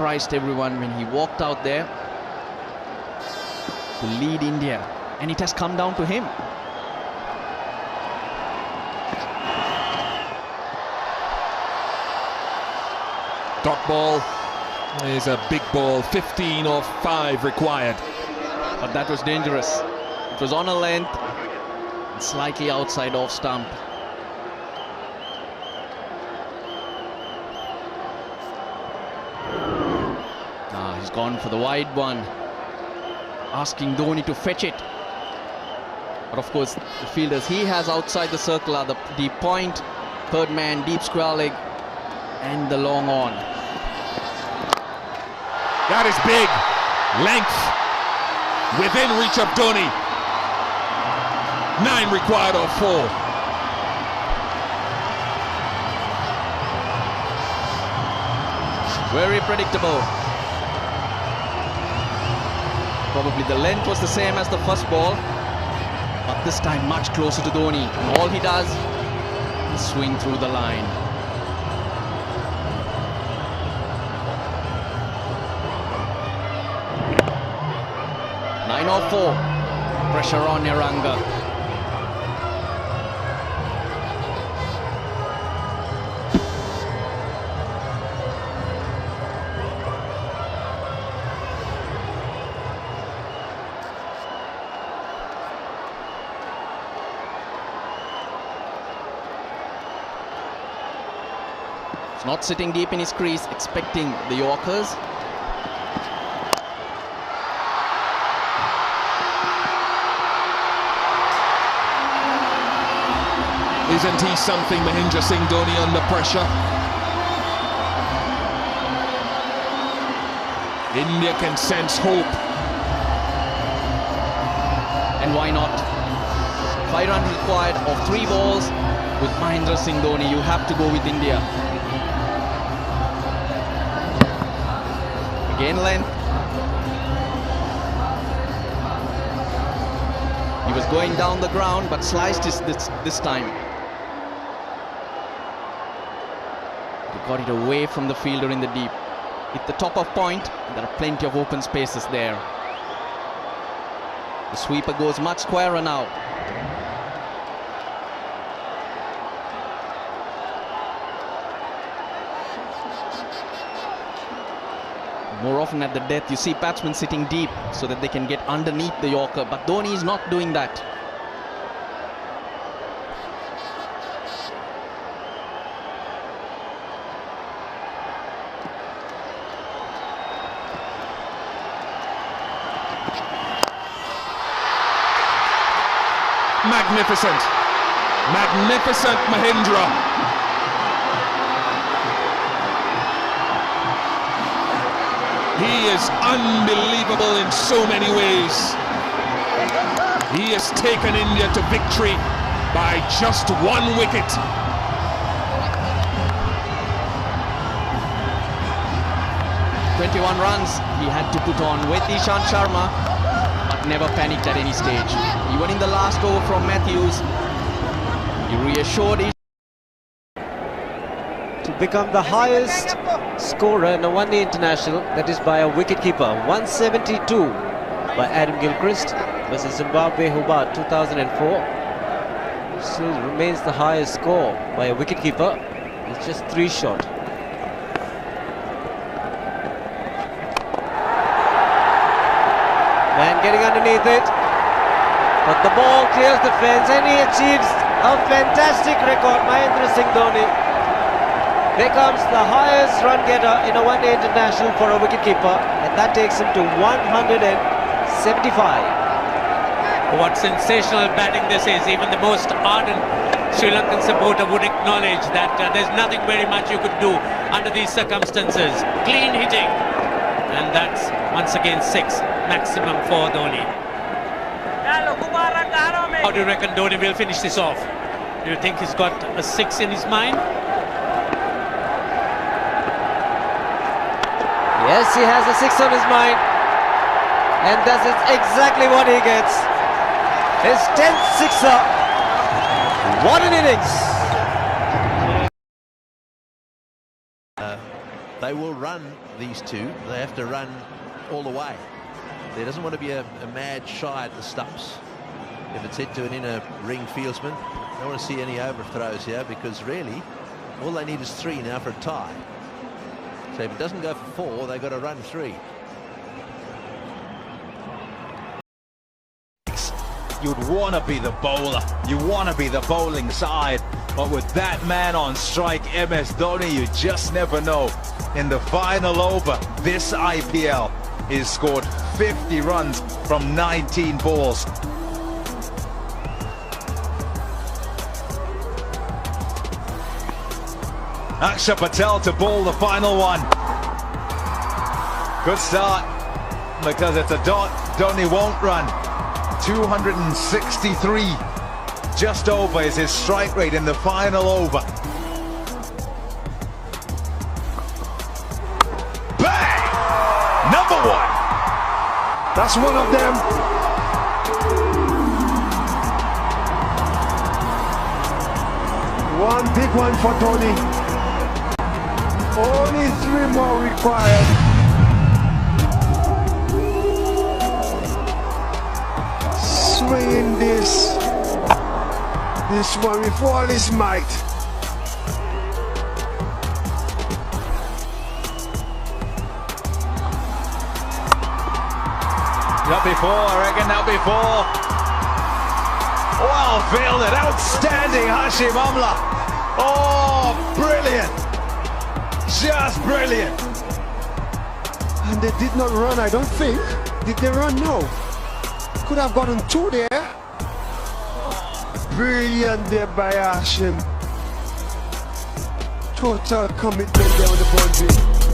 surprised everyone when he walked out there to lead India, and it has come down to him. Dot ball is a big ball, 15 or 5 required. But that was dangerous. It was on a length, slightly outside off stump. He's gone for the wide one, asking Dhoni to fetch it. But of course, the fielders he has outside the circle are the deep point, third man, deep square leg, and the long on. That is big. Length within reach of Dhoni. 9 required or 4. Very predictable. Probably the length was the same as the first ball, but this time much closer to Dhoni. All he does is swing through the line. Or 4. Pressure on Neranga. He's not sitting deep in his crease, expecting the Yorkers. Isn't he something, Mahendra Singh Dhoni, under pressure? India can sense hope. And why not? 5 runs required of 3 balls. With Mahendra Singh Dhoni, you have to go with India. Again length. He was going down the ground, but sliced this time. He got it away from the fielder in the deep. Hit the top of point, there are plenty of open spaces there. The sweeper goes much squarer now. More often at the death, you see batsmen sitting deep so that they can get underneath the Yorker, but Dhoni is not doing that. Magnificent. Magnificent Mahendra. He is unbelievable in so many ways. He has taken India to victory by just 1 wicket. "21 runs he had to put on with Ishant Sharma, but never panicked at any stage. Even in the last over from Matthews, he reassured to become the highest scorer in a one-day international, that is by a wicketkeeper. 172 by Adam Gilchrist versus Zimbabwe Hobart 2004. Still remains the highest score by a wicketkeeper. It's just 3 short. Man getting underneath it, but the ball clears the fence and he achieves a fantastic record. Mahendra Singh Dhoni becomes the highest run getter in a one-day international for a wicketkeeper, and that takes him to 175. What sensational batting this is. Even the most ardent Sri Lankan supporter would acknowledge that there's nothing very much you could do under these circumstances. Clean hitting, and that's once again 6 maximum for Dhoni. How do you reckon Dhoni will finish this off? Do you think he's got a 6 in his mind? Yes, he has a 6 on his mind, and that is exactly what he gets. His 10th sixer. What an innings! they will run these two. They have to run all the way. There doesn't want to be a mad shy at the stumps. If it's hit to an inner ring fieldsman, I don't want to see any overthrows here, because really all they need is 3 now for a tie. So if it doesn't go for 4, they've got to run 3. You'd want to be the bowler, you want to be the bowling side, but with that man on strike, MS Dhoni, you just never know. In the final over this IPL, he's scored 50 runs from 19 balls. Aksha Patel to bowl the final one. Good start, because it's a dot. Dhoni won't run. 263, just over, is his strike rate in the final over. Bang! Number 1. That's one of them. One big one for Dhoni. Only 3 more required. Swinging this one with all his might. Not before, I reckon, not before. Well fielded, outstanding Hashim Amla. Oh, brilliant. Just brilliant. And they did not run, I don't think. Did they run? No. Could have gotten 2 there. Brilliant there by Hashim. Total commitment there on the boundary.